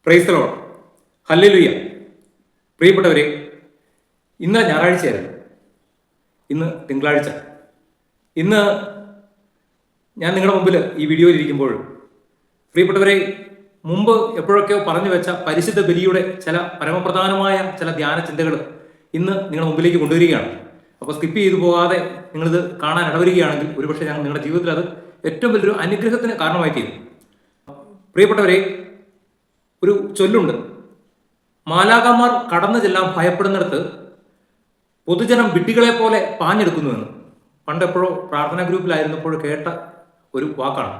Praise the Lord. Hallelujah. പ്രിയപ്പെട്ടവരെ, ഇന്ന് ഞായറാഴ്ചയായിരുന്നു, ഇന്ന് തിങ്കളാഴ്ച. ഇന്ന് ഞാൻ നിങ്ങളുടെ മുമ്പിൽ ഈ വീഡിയോയിൽ ഇരിക്കുമ്പോൾ പ്രിയപ്പെട്ടവരെ, മുമ്പ് എപ്പോഴൊക്കെയോ പറഞ്ഞു വെച്ച പരിശുദ്ധ ബലിയുടെ ചില പരമപ്രധാനമായ ചില ധ്യാന ചിന്തകൾ ഇന്ന് നിങ്ങളുടെ മുമ്പിലേക്ക് കൊണ്ടുവരികയാണ്. അപ്പോൾ സ്കിപ്പ് ചെയ്തു പോകാതെ നിങ്ങളിത് കാണാൻ ഇടവരികയാണെങ്കിൽ ഒരുപക്ഷെ ഞാൻ നിങ്ങളുടെ ജീവിതത്തിൽ അത് ഏറ്റവും വലിയൊരു അനുഗ്രഹത്തിന് കാരണമായി തീരും. പ്രിയപ്പെട്ടവരെ, ഒരു ചൊല്ലുണ്ട്, മാലാഖമാർ കടന്നു ചെല്ലാൻ ഭയപ്പെടുന്നിടത്ത് പൊതുജനം വിഡ്ഢികളെ പോലെ പാഞ്ഞെടുക്കുന്നുവെന്ന്. പണ്ടെപ്പോഴോ പ്രാർത്ഥനാ ഗ്രൂപ്പിലായിരുന്നപ്പോൾ കേട്ട ഒരു വാക്കാണ്.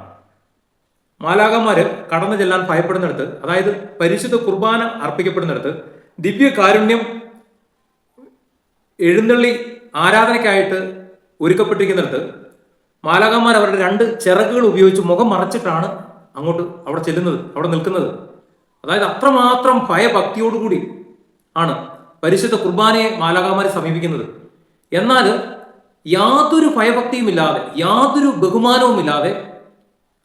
മാലാഖമാര് കടന്നു ചെല്ലാൻ ഭയപ്പെടുന്നിടത്ത്, അതായത് പരിശുദ്ധ കുർബാന അർപ്പിക്കപ്പെടുന്നിടത്ത്, ദിവ്യ കാരുണ്യം എഴുന്നള്ളി ആരാധനയ്ക്കായിട്ട് ഒരുക്കപ്പെട്ടിരിക്കുന്നിടത്ത് മാലാഖമാർ അവരുടെ രണ്ട് ചിറകുകൾ ഉപയോഗിച്ച് മുഖം മറച്ചിട്ടാണ് അങ്ങോട്ട് അവിടെ ചെല്ലുന്നത്, അവിടെ നിൽക്കുന്നത്. അതായത് അത്രമാത്രം ഭയഭക്തിയോടുകൂടി ആണ് പരിശുദ്ധ കുർബാനയെ മാലാഖമാരെ സമീപിക്കുന്നത്. എന്നാൽ യാതൊരു ഭയഭക്തിയുമില്ലാതെ, യാതൊരു ബഹുമാനവുമില്ലാതെ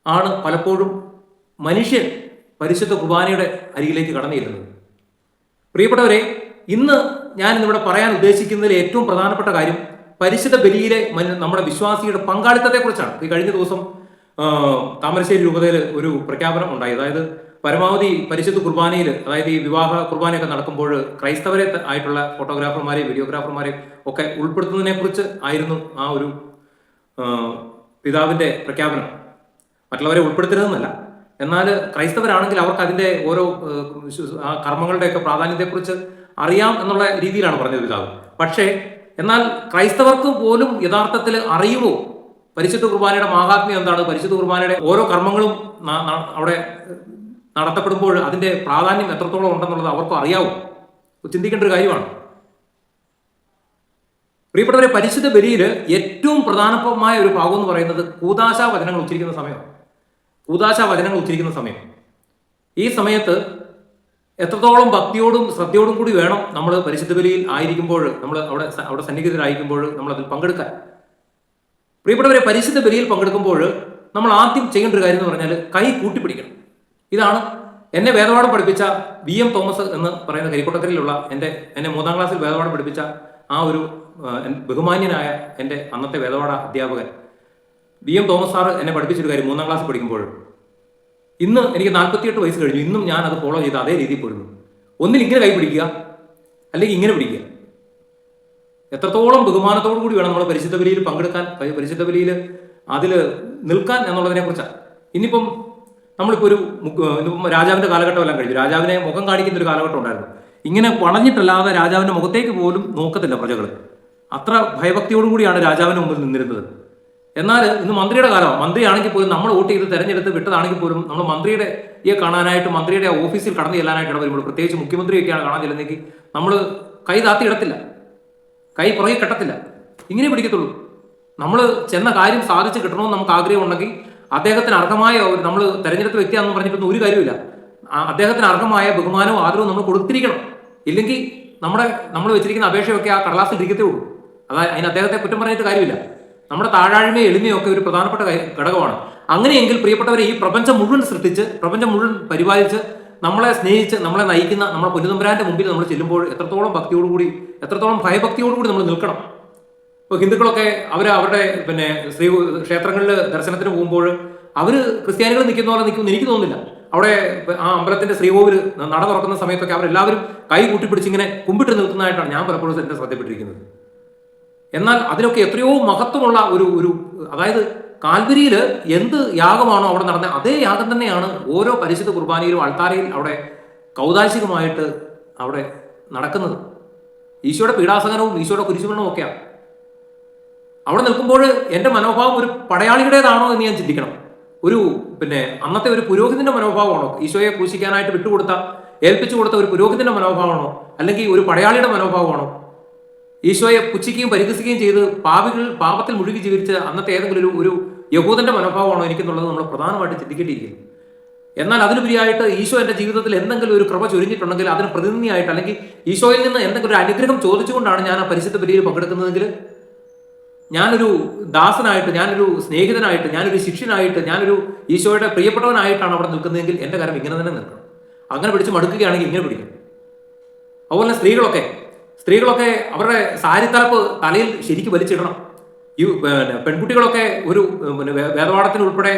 ആണ് പലപ്പോഴും മനുഷ്യൻ പരിശുദ്ധ കുർബാനയുടെ അരികിലേക്ക് കടന്നു ചെല്ലുന്നത്. പ്രിയപ്പെട്ടവരെ, ഇന്ന് ഞാൻ ഇന്നിവിടെ പറയാൻ ഉദ്ദേശിക്കുന്നതിൽ ഏറ്റവും പ്രധാനപ്പെട്ട കാര്യം പരിശുദ്ധ ബലിയിലെ നമ്മുടെ വിശ്വാസിയുടെ പങ്കാളിത്തത്തെക്കുറിച്ചാണ്. ഈ കഴിഞ്ഞ ദിവസം താമരശ്ശേരി രൂപതയിൽ ഒരു പ്രഖ്യാപനം ഉണ്ടായി. അതായത് പരമാവധി പരിശുദ്ധ കുർബാനയിൽ, അതായത് ഈ വിവാഹ കുർബാനയൊക്കെ നടക്കുമ്പോൾ ക്രൈസ്തവരെ ആയിട്ടുള്ള ഫോട്ടോഗ്രാഫർമാരെയും വീഡിയോഗ്രാഫർമാരെയും ഒക്കെ ഉൾപ്പെടുത്തുന്നതിനെ കുറിച്ച് ആയിരുന്നു ആ ഒരു പിതാവിന്റെ പ്രഖ്യാപനം. മറ്റുള്ളവരെ ഉൾപ്പെടുത്തരുതെന്നല്ല, എന്നാൽ ക്രൈസ്തവരാണെങ്കിൽ അവർക്ക് അതിന്റെ ഓരോ ആ കർമ്മങ്ങളുടെയൊക്കെ പ്രാധാന്യത്തെക്കുറിച്ച് അറിയാം എന്നുള്ള രീതിയിലാണ് പറഞ്ഞത് പിതാവ്. പക്ഷേ എന്നാൽ ക്രൈസ്തവർക്ക് പോലും യഥാർത്ഥത്തിൽ അറിയുമോ പരിശുദ്ധ കുർബാനയുടെ മാഹാത്മ്യം എന്താണ്, പരിശുദ്ധ കുർബാനയുടെ ഓരോ കർമ്മങ്ങളും അവിടെ നടത്തപ്പെടുമ്പോൾ അതിന്റെ പ്രാധാന്യം എത്രത്തോളം ഉണ്ടെന്നുള്ളത് അവർക്കും അറിയാവും. ചിന്തിക്കേണ്ട ഒരു കാര്യമാണ്. പ്രിയപ്പെട്ടവരെ, പരിശുദ്ധ ബലിയിൽ ഏറ്റവും പ്രധാനമായ ഒരു ഭാഗം എന്ന് പറയുന്നത് കൂദാശ വചനങ്ങൾ ഉച്ചരിക്കുന്ന സമയമാണ്. കൂദാശ വചനങ്ങൾ ഉച്ചരിക്കുന്ന സമയം. ഈ സമയത്ത് എത്രത്തോളം ഭക്തിയോടും ശ്രദ്ധയോടും കൂടി വേണം നമ്മൾ പരിശുദ്ധ ബലിയിൽ ആയിരിക്കുമ്പോൾ, നമ്മൾ അവിടെ സന്നിഹിതരായിരിക്കുമ്പോൾ നമ്മൾ അതിൽ പങ്കെടുക്കാൻ. പ്രിയപ്പെട്ടവരെ, പരിശുദ്ധ ബലിയിൽ പങ്കെടുക്കുമ്പോൾ നമ്മൾ ആദ്യം ചെയ്യേണ്ട ഒരു കാര്യം എന്ന് പറഞ്ഞാൽ കൈ കൂട്ടിപ്പിടിക്കണം. ഇതാണ് എന്നെ വേദപാഠം പഠിപ്പിച്ച VM തോമസ് എന്ന് പറയുന്ന കരിക്കോട്ടക്കരയിലുള്ള എന്നെ 3ാം ക്ലാസ്സിൽ വേദപാഠം പഠിപ്പിച്ച ആ ഒരു ബഹുമാന്യനായ എൻ്റെ അന്നത്തെ വേദപാഠ അധ്യാപകൻ VM തോമസ് സാറ് എന്നെ പഠിപ്പിച്ചൊരു കാര്യം 3ാം ക്ലാസ്സിൽ പഠിക്കുമ്പോൾ, ഇന്ന് എനിക്ക് 48 വയസ്സ് കഴിഞ്ഞു, ഇന്നും ഞാൻ അത് ഫോളോ ചെയ്ത് അതേ രീതിയിൽ പോയിരുന്നു. ഒന്നിൽ ഇങ്ങനെ കൈ പിടിക്കുക, അല്ലെങ്കിൽ ഇങ്ങനെ പിടിക്കുക. എത്രത്തോളം ബഹുമാനത്തോടു കൂടി വേണം നമ്മൾ പരിശുദ്ധ ബലിയിൽ പങ്കെടുക്കാൻ, പരിശുദ്ധ ബലിയിൽ അതിൽ നിൽക്കാൻ എന്നുള്ളതിനെ കുറിച്ചാണ്. ഇനിയിപ്പം നമ്മളിപ്പോൾ ഒരു രാജാവിന്റെ കാലഘട്ടമെല്ലാം കഴിഞ്ഞു. രാജാവിനെ മുഖം കാണിക്കുന്ന ഒരു കാലഘട്ടം ഉണ്ടായിരുന്നു. ഇങ്ങനെ വളഞ്ഞിട്ടല്ലാതെ രാജാവിന്റെ മുഖത്തേക്ക് പോലും നോക്കത്തില്ല പ്രജകൾ. അത്ര ഭയഭക്തിയോടുകൂടിയാണ് രാജാവിന് മുമ്പിൽ നിന്നിരുന്നത്. എന്നാൽ ഇന്ന് മന്ത്രിയുടെ കാലമാണ്. മന്ത്രിയാണെങ്കിൽ പോലും നമ്മൾ വോട്ട് ചെയ്ത് തെരഞ്ഞെടുത്ത് വിട്ടതാണെങ്കിൽ പോലും നമ്മൾ മന്ത്രിയുടെ കാണാനായിട്ട്, മന്ത്രിയുടെ ഓഫീസിൽ കടന്നു ചെല്ലാനായിട്ട് ഇടവരുമ്പോൾ, പ്രത്യേകിച്ച് മുഖ്യമന്ത്രിയൊക്കെയാണ് കാണാൻ ചെല്ലുന്നെങ്കിൽ നമ്മൾ കൈ താത്തി ഇടത്തില്ല, കൈ പുറകെ കെട്ടത്തില്ല, ഇങ്ങനെ പിടിക്കത്തുള്ളൂ. നമ്മൾ ചെന്ന കാര്യം സാധിച്ച് കിട്ടണമെന്ന് നമുക്ക് ആഗ്രഹമുണ്ടെങ്കിൽ അദ്ദേഹത്തിന് അർഹമായ, നമ്മൾ തെരഞ്ഞെടുത്ത വ്യക്തിയാണെന്ന് പറഞ്ഞിട്ടൊന്നും ഒരു കാര്യമില്ല, അദ്ദേഹത്തിന് അർഹമായ ബഹുമാനവും ആദരവും നമ്മൾ കൊടുത്തിരിക്കണം. ഇല്ലെങ്കിൽ നമ്മൾ വെച്ചിരിക്കുന്ന അപേക്ഷയൊക്കെ ആ കടലാസിൽ ഇരിക്കത്തേ ഉള്ളൂ. അതായത് അതിന് അദ്ദേഹത്തെ കുറ്റം പറഞ്ഞിട്ട് കാര്യമില്ല. നമ്മുടെ താഴാഴ്മയും എളിമയും ഒക്കെ ഒരു പ്രധാനപ്പെട്ട ഘടകമാണ്. അങ്ങനെയെങ്കിൽ പ്രിയപ്പെട്ടവരെ, ഈ പ്രപഞ്ചം മുഴുവൻ സൃഷ്ടിച്ച്, പ്രപഞ്ചം മുഴുവൻ പരിപാലിച്ച്, നമ്മളെ സ്നേഹിച്ച്, നമ്മളെ നയിക്കുന്ന നമ്മുടെ പൊന്നുതമ്പുരാന്റെ മുമ്പിൽ നമ്മൾ ചെല്ലുമ്പോൾ എത്രത്തോളം ഭക്തിയോടുകൂടി, എത്രത്തോളം ഭയഭക്തിയോടുകൂടി നമ്മൾ നിൽക്കണം. ഇപ്പോൾ ഹിന്ദുക്കളൊക്കെ അവരുടെ ശ്രീ ക്ഷേത്രങ്ങളിൽ ദർശനത്തിന് പോകുമ്പോൾ അവർ ക്രിസ്ത്യാനികൾ നിൽക്കുന്ന പോലെ നിൽക്കുമെന്ന് എനിക്ക് തോന്നുന്നില്ല. അവിടെ ആ അമ്പലത്തിന്റെ ശ്രീകോവിൽ നട തുറക്കുന്ന സമയത്തൊക്കെ അവരെല്ലാവരും കൈ കൂട്ടിപ്പിടിച്ച് ഇങ്ങനെ കുമ്പിട്ട് നിൽക്കുന്നതായിട്ടാണ് ഞാൻ പലപ്പോഴും എന്നെ ശ്രദ്ധപ്പെട്ടിരിക്കുന്നത്. എന്നാൽ അതിലൊക്കെ എത്രയോ മഹത്വമുള്ള ഒരു അതായത് കാൽവരിയിൽ എന്ത് യാഗമാണോ അവിടെ നടന്നത്, അതേ യാഗം തന്നെയാണ് ഓരോ പരിശുദ്ധ കുർബാനയിലും അൾത്താരയിൽ അവിടെ കൗതാശികമായിട്ട് അവിടെ നടക്കുന്നത്. ഈശോയുടെ പീഡാസഹനവും ഈശോയുടെ കുരിശുമരണവും ഒക്കെയാണ്. അവിടെ നിൽക്കുമ്പോൾ എൻ്റെ മനോഭാവം ഒരു പടയാളിയുടേതാണോ എന്ന് ഞാൻ ചിന്തിക്കണം. അന്നത്തെ ഒരു പുരോഹിതന്റെ മനോഭാവമാണോ, ഈശോയെ ക്രൂശിക്കാനായിട്ട് ഏൽപ്പിച്ചു കൊടുത്ത ഒരു പുരോഹിതന്റെ മനോഭാവമാണോ, അല്ലെങ്കിൽ ഒരു പടയാളിയുടെ മനോഭാവമാണോ? ഈശോയെ പുച്ഛിക്കുകയും പരിഹസിക്കുകയും ചെയ്ത് പാപത്തിൽ മുഴുകി ജീവിച്ച അന്നത്തെ ഏതെങ്കിലും ഒരു യഹൂദന്റെ മനോഭാവമാണോ എനിക്കെന്നുള്ളത് നമ്മൾ പ്രധാനമായിട്ട് ചിന്തിക്കേണ്ടിയിരിക്കുന്നു. എന്നാൽ അതിലുപരിയായിട്ട് ഈശോ എൻ്റെ ജീവിതത്തിൽ എന്തെങ്കിലും ഒരു കൃപ ചൊരിഞ്ഞിട്ടുണ്ടെങ്കിൽ അതിന് പ്രതിനിധിയായിട്ട്, അല്ലെങ്കിൽ ഈശോയിൽ നിന്ന് എന്തെങ്കിലും ഒരു അനുഗ്രഹം ചോദിച്ചുകൊണ്ടാണ് ഞാൻ ആ പരിശുദ്ധ ബലിയിൽ പങ്കെടുക്കുന്നതെങ്കിൽ, ഞാനൊരു ദാസനായിട്ട്, ഞാനൊരു സ്നേഹിതനായിട്ട്, ഞാനൊരു ശിഷ്യനായിട്ട്, ഞാനൊരു ഈശോയുടെ പ്രിയപ്പെട്ടവനായിട്ടാണ് അവിടെ നിൽക്കുന്നതെങ്കിൽ എൻ്റെ കാര്യം ഇങ്ങനെ തന്നെ നിൽക്കണം. അങ്ങനെ പിടിച്ച് മടുക്കുകയാണെങ്കിൽ ഇങ്ങനെ പിടിക്കും. അതുപോലെ സ്ത്രീകളൊക്കെ അവരുടെ സാരി തലപ്പ് തലയിൽ ശരിക്കും വലിച്ചിടണം. ഈ പെൺകുട്ടികളൊക്കെ ഒരു വേദപാഠത്തിന് ഉൾപ്പെടെ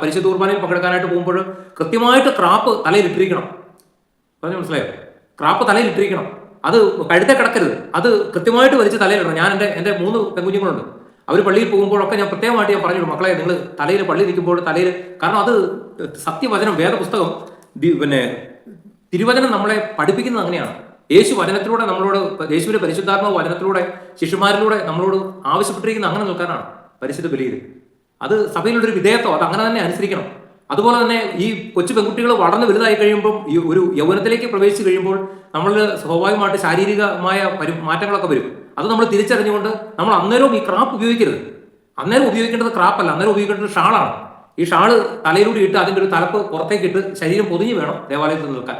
പരിശുദ്ധ കുർബാനയിൽ പങ്കെടുക്കാനായിട്ട് പോകുമ്പോൾ കൃത്യമായിട്ട് ക്രാപ്പ് തലയിൽ ഇട്ടിരിക്കണം. പറഞ്ഞു മനസ്സിലായോ? ക്രാപ്പ് തലയിൽ ഇട്ടിരിക്കണം. അത് കഴുത്തെ കിടക്കരുത്. അത് കൃത്യമായിട്ട് വലിച്ച് തലയിലിടണം. ഞാൻ എൻ്റെ 3 പെൺകുഞ്ഞുങ്ങളുണ്ട്. അവർ പള്ളിയിൽ പോകുമ്പോഴൊക്കെ ഞാൻ പ്രത്യേകമായിട്ട് ഞാൻ പറഞ്ഞു, മക്കളെ നിങ്ങൾ തലയിൽ പള്ളി നിൽക്കുമ്പോൾ തലയിൽ, കാരണം അത് സത്യവചനം, വേദപുസ്തകം, തിരുവചനം നമ്മളെ പഠിപ്പിക്കുന്നത് അങ്ങനെയാണ്. യേശു വചനത്തിലൂടെ നമ്മളോട്, യേശുവിന്റെ പരിശുദ്ധാത്മാവ് വചനത്തിലൂടെ ശിശുമാരിലൂടെ നമ്മളോട് ആവശ്യപ്പെട്ടിരിക്കുന്ന അങ്ങനെ നിൽക്കാനാണ് പരിശുദ്ധ ബലിയിൽ. അത് സഭയിലുള്ളൊരു വിധേയത്വം, അത് അങ്ങനെ തന്നെ അനുസരിക്കണം. അതുപോലെ തന്നെ ഈ കൊച്ചു പെൺകുട്ടികൾ വളർന്ന് വലുതായി കഴിയുമ്പോൾ, ഈ ഒരു യൗവനത്തിലേക്ക് പ്രവേശിച്ച് കഴിയുമ്പോൾ നമ്മൾ സ്വാഭാവികമായിട്ട് ശാരീരികമായ മാറ്റങ്ങളൊക്കെ വരും. അത് നമ്മൾ തിരിച്ചറിഞ്ഞുകൊണ്ട് നമ്മൾ അന്നേരവും ഈ ക്രാപ്പ് ഉപയോഗിക്കരുത്. അന്നേരം ഉപയോഗിക്കേണ്ടത് ക്രാപ്പല്ല, അന്നേരം ഉപയോഗിക്കേണ്ടത് ഷാളാണ്. ഈ ഷാള് തലയിലൂടെ ഇട്ട് അതിൻ്റെ ഒരു തലപ്പ് പുറത്തേക്ക് ഇട്ട് ശരീരം പൊതിഞ്ഞ് വേണം ദേവാലയത്തിൽ നിൽക്കാൻ.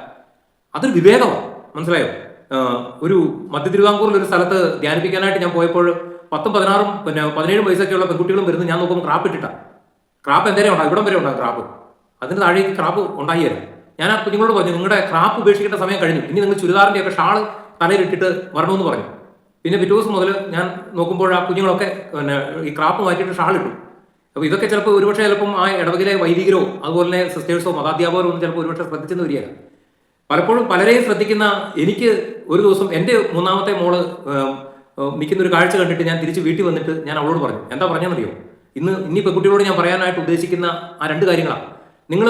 അതൊരു വിവേകമാണ്. മനസ്സിലായോ? ഒരു മധ്യ തിരുവിതാംകൂറിൽ ഒരു സ്ഥലത്ത് ധ്യാനിപ്പിക്കാനായിട്ട് ഞാൻ പോയപ്പോൾ 10, 16, 17 വയസ്സൊക്കെയുള്ള പെൺകുട്ടികളും വരുന്നത് ഞാൻ നോക്കുമ്പോൾ ക്രാപ്പ് ഇട്ടിട്ടാണ്. ക്രാപ്പ് എന്തേലും ഉണ്ടാകും, ഇവിടം വരെ ഉണ്ടാകും ക്രാപ്പ്. അതിന് താഴേക്ക് ക്രാപ്പ് ഉണ്ടാകിയല്ല. ഞാൻ ആ കുഞ്ഞുങ്ങളോട് പറഞ്ഞു, നിങ്ങളുടെ ക്രാപ്പ് ഉപേക്ഷിക്കേണ്ട സമയം കഴിഞ്ഞു, ഇനി നിങ്ങൾ ചുരിദാറിൻ്റെയൊക്കെ ഷാള് തലയിലിട്ടിട്ട് വരണമെന്ന് പറഞ്ഞു. പിന്നെ പിറ്റേ ദിവസം മുതൽ ഞാൻ നോക്കുമ്പോൾ ആ കുഞ്ഞുങ്ങളൊക്കെ ഈ ക്രാപ്പ് മാറ്റിയിട്ട് ഷാളിട്ടു. അപ്പോൾ ഇതൊക്കെ ചിലപ്പോൾ ഒരുപക്ഷെ ചിലപ്പം ആ ഇടവകയിലെ വൈദികരോ അതുപോലെ തന്നെ സിസ്റ്റേഴ്സോ മതാധ്യാപകരോ ഒന്നും ചിലപ്പോൾ ഒരുപക്ഷെ ശ്രദ്ധിച്ചെന്ന് വരികയാണ്. പലപ്പോഴും പലരെയും ശ്രദ്ധിക്കുന്ന എനിക്ക് ഒരു ദിവസം എൻ്റെ 3ാമത്തെ മോള് നിൽക്കുന്ന ഒരു കാഴ്ച കണ്ടിട്ട് ഞാൻ തിരിച്ച് വീട്ടിൽ വന്നിട്ട് ഞാൻ അവളോട് പറഞ്ഞു, എന്താ പറഞ്ഞെന്നറിയോ? ഇനി പെൺകുട്ടികളോട് ഞാൻ പറയാനായിട്ട് ഉദ്ദേശിക്കുന്ന ആ 2 കാര്യങ്ങളാണ്. നിങ്ങൾ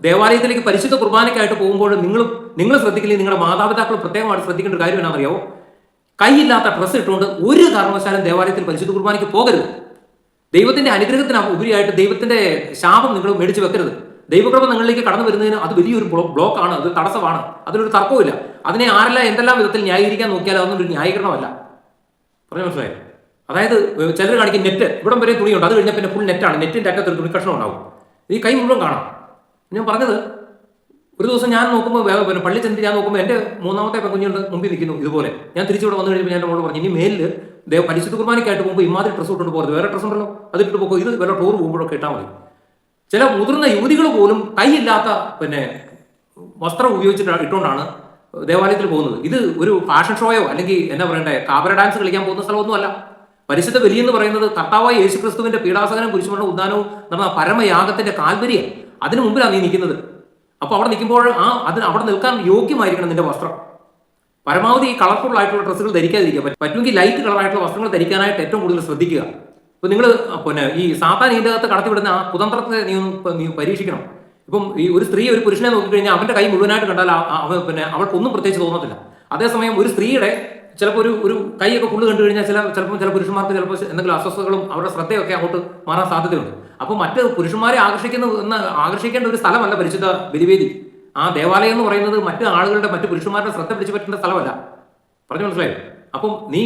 ദേവാലയത്തിലേക്ക് പരിശുദ്ധ കുർബാനയ്ക്കായിട്ട് പോകുമ്പോൾ നിങ്ങൾ ശ്രദ്ധിക്കില്ലെങ്കിൽ നിങ്ങളുടെ മാതാപിതാക്കൾ പ്രത്യേകമായിട്ട് ശ്രദ്ധിക്കേണ്ട ഒരു കാര്യം എന്നാണെന്നറിയാവോ? കൈയില്ലാത്ത ഡ്രസ്സ് ഇട്ടുകൊണ്ട് ഒരു കാരണവശാലും ദേവാലയത്തിൽ പരിശുദ്ധ കുർബാനയ്ക്ക് പോകരുത്. ദൈവത്തിന്റെ അനുഗ്രഹത്തിന് ഉപരിയായിട്ട് ദൈവത്തിന്റെ ശാപം നിങ്ങൾ മേടിച്ച് വെക്കരുത്. ദൈവകൃപ നിങ്ങളിലേക്ക് കടന്നു വരുന്നതിന് അത് വലിയൊരു ബ്ലോക്കാണ്, അത് തടസ്സമാണ്, അതിനൊരു തർക്കവുമില്ല. അതിനെ ആരെല്ലാം എന്തെല്ലാം വിധത്തിൽ ന്യായീകരിക്കാൻ നോക്കിയാൽ അതൊന്നും ഒരു ന്യായീകരണമല്ല. പറഞ്ഞു മനസ്സിലായി? അതായത് ചിലർ കാണിക്കും നെറ്റ്, ഇവിടം വരെ തുണിയുണ്ട്, അത് കഴിഞ്ഞാൽ പിന്നെ ഫുൾ നെറ്റാണ്, നെറ്റിന്റെ അറ്റത്ത് ഒരു തുണിക്കഷ്ണം ഉണ്ടാവും, ഈ കൈ മുഴുവൻ കാണാം. ഞാൻ പറഞ്ഞത്, ഒരു ദിവസം ഞാൻ നോക്കുമ്പോൾ പള്ളി ചെന്നിട്ട് ഞാൻ നോക്കുമ്പോൾ എൻ്റെ 3ാമത്തെ പെൺകുഞ്ഞുണ്ട് മുമ്പിൽ നിൽക്കുന്നു ഇതുപോലെ. ഞാൻ തിരിച്ചിവിടെ വന്നു കഴിയുമ്പോൾ ഞാൻ എന്നോട് പറഞ്ഞു, ഇനി മേലിൽ പരിശുദ്ധ കുർബാനയ്ക്കായിട്ട് പോകുമ്പോൾ ഇമാതിരി ഡ്രസ്സ് ഇട്ടുകൊണ്ട് പോകരുത്, വേറെ ഡ്രസ്സ് ഉണ്ടല്ലോ അതിട്ട് പോകുമ്പോൾ, ഇത് വേറെ ടൂർ പോകുമ്പോഴൊക്കെ ഇട്ടാൽ മതി. ചില മുതിർന്ന യുവതികൾ പോലും കൈയില്ലാത്ത വസ്ത്രം ഉപയോഗിച്ചിട്ട് ഇട്ടുകൊണ്ടാണ് ദേവാലയത്തിൽ പോകുന്നത്. ഇത് ഒരു ഫാഷൻ ഷോയോ അല്ലെങ്കിൽ എന്നാ പറയണ്ടേ കാബര ഡാൻസ് കളിക്കാൻ പോകുന്ന സ്ഥലമൊന്നുമല്ല. പരിശുദ്ധ ബലി എന്ന് പറയുന്നത് കർത്താവായ യേശുക്രിസ്തുവിന്റെ പീഡാസകനം കുരിശുമരണ ഉദ്ധാനവും നടന്ന പരമയാഗത്തിന്റെ കാൽവരിയാണ്. അതിന് മുമ്പിലാണ് നീ നിൽക്കുന്നത്. അപ്പോൾ അവിടെ നിൽക്കുമ്പോൾ അവിടെ നിൽക്കാൻ യോഗ്യമായിരിക്കണം നിന്റെ വസ്ത്രം. പരമാവധി ഈ കളർഫുൾ ആയിട്ടുള്ള ഡ്രസ്സുകൾ ധരിക്കാതിരിക്കുക, പറ്റുമെങ്കിൽ ലൈറ്റ് കളറായിട്ടുള്ള വസ്ത്രങ്ങൾ ധരിക്കാനായിട്ട് ഏറ്റവും കൂടുതൽ ശ്രദ്ധിക്കുക. ഇപ്പൊ നിങ്ങൾ ഈ സാത്താൻ ഇതിൻ്റെ അകത്ത് കടത്തിവിടുന്ന ആ കുതന്ത്രത്തെ നീ പരീക്ഷിക്കണം. ഇപ്പം ഈ ഒരു സ്ത്രീ ഒരു പുരുഷനെ നോക്കിക്കഴിഞ്ഞാൽ അവന്റെ കൈ മുഴുവനായിട്ട് കണ്ടാൽ അവൾക്കൊന്നും പ്രത്യേകിച്ച് തോന്നത്തില്ല. അതേസമയം ഒരു സ്ത്രീയുടെ ചിലപ്പോൾ ഒരു കൈയൊക്കെ ഫുള്ള് കണ്ടു കഴിഞ്ഞാൽ ചിലപ്പോൾ ചില പുരുഷന്മാർക്ക് ചിലപ്പോൾ എന്തെങ്കിലും അസ്വസ്ഥതകളും അവരുടെ ശ്രദ്ധയൊക്കെ അങ്ങോട്ട് മാറാൻ സാധ്യതയുണ്ട്. അപ്പോൾ മറ്റ് പുരുഷന്മാരെ ആകർഷിക്കേണ്ട ഒരു സ്ഥലമല്ല പരിശുദ്ധ ബലിവേദി. ആ ദേവാലയം എന്ന് പറയുന്നത് മറ്റ് പുരുഷന്മാരുടെ ശ്രദ്ധ പിടിച്ചു പറ്റേണ്ട സ്ഥലമല്ല. പറഞ്ഞു മനസ്സിലായോ? അപ്പം നീ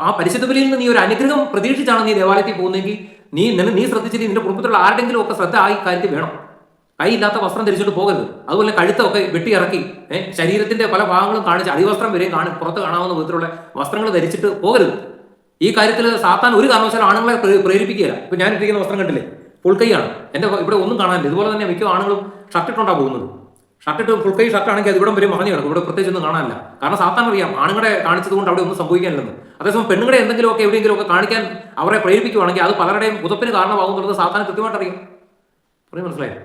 ആ പരിശുദ്ധ ബലിയിൽ നിന്ന് നീ ഒരു അനുഗ്രഹം പ്രതീക്ഷിച്ചാണ് നീ ദേവാലയത്തിൽ പോകുന്നതെങ്കിൽ നീ ശ്രദ്ധിച്ചിട്ട് നിന്റെ കുടുംബത്തിലുള്ള ആരുടെങ്കിലും ഒക്കെ ശ്രദ്ധ ആ കാര്യത്തിൽ വേണം. കൈയില്ലാത്ത വസ്ത്രം ധരിച്ചിട്ട് പോകരുത്. അതുപോലെ കഴുത്തൊക്കെ വെട്ടിയിറക്കി ശരീരത്തിന്റെ പല ഭാഗങ്ങളും കാണിച്ച് അടിവസ്ത്രം വരെയും പുറത്ത് കാണാവുന്ന വിധത്തിലുള്ള വസ്ത്രങ്ങൾ ധരിച്ചിട്ട് പോകരുത്. ഈ കാര്യത്തിൽ സാത്താൻ ഒരു കാരണവശാലും ആണുങ്ങളെ പ്രേരിപ്പിക്കുകയില്ല. ഇപ്പൊ ഞാൻ ഇട്ടിരിക്കുന്ന വസ്ത്രം കണ്ടില്ലേ, ഫുൾ കൈയാണ്. എന്റെ ഇവിടെ ഒന്നും കാണാനില്ല. ഇതുപോലെ തന്നെ മിക്ക ആണുങ്ങളും ഷർട്ടിട്ടുണ്ടാണ് പോകുന്നത്. ഷർട്ടിട്ട് ഫുൾ കൈ ഷർട്ടാണെങ്കിൽ അത് ഇവിടം വരെ മറഞ്ഞു കിടക്കും, ഇവിടെ പ്രത്യേകിച്ച് ഒന്നും കാണാനില്ല. കാരണം സാത്താൻ അറിയാം ആണുങ്ങളെ കാണിച്ചത് കൊണ്ട് അവിടെ ഒന്നും സംഭവിക്കാനില്ലെന്ന്. അതേസമയം പെണ്ണുങ്ങളെ എന്തെങ്കിലുമൊക്കെ എവിടെയെങ്കിലുമൊക്കെ കാണിക്കാൻ അവരെ പ്രേരിപ്പിക്കുകയാണെങ്കിൽ അത് പലരുടെയും ഉതപ്പിന് കാരണമാകുന്നുള്ളത് സാത്താൻ കൃത്യമായിട്ട് അറിയാം. പറയും മനസ്സിലായി?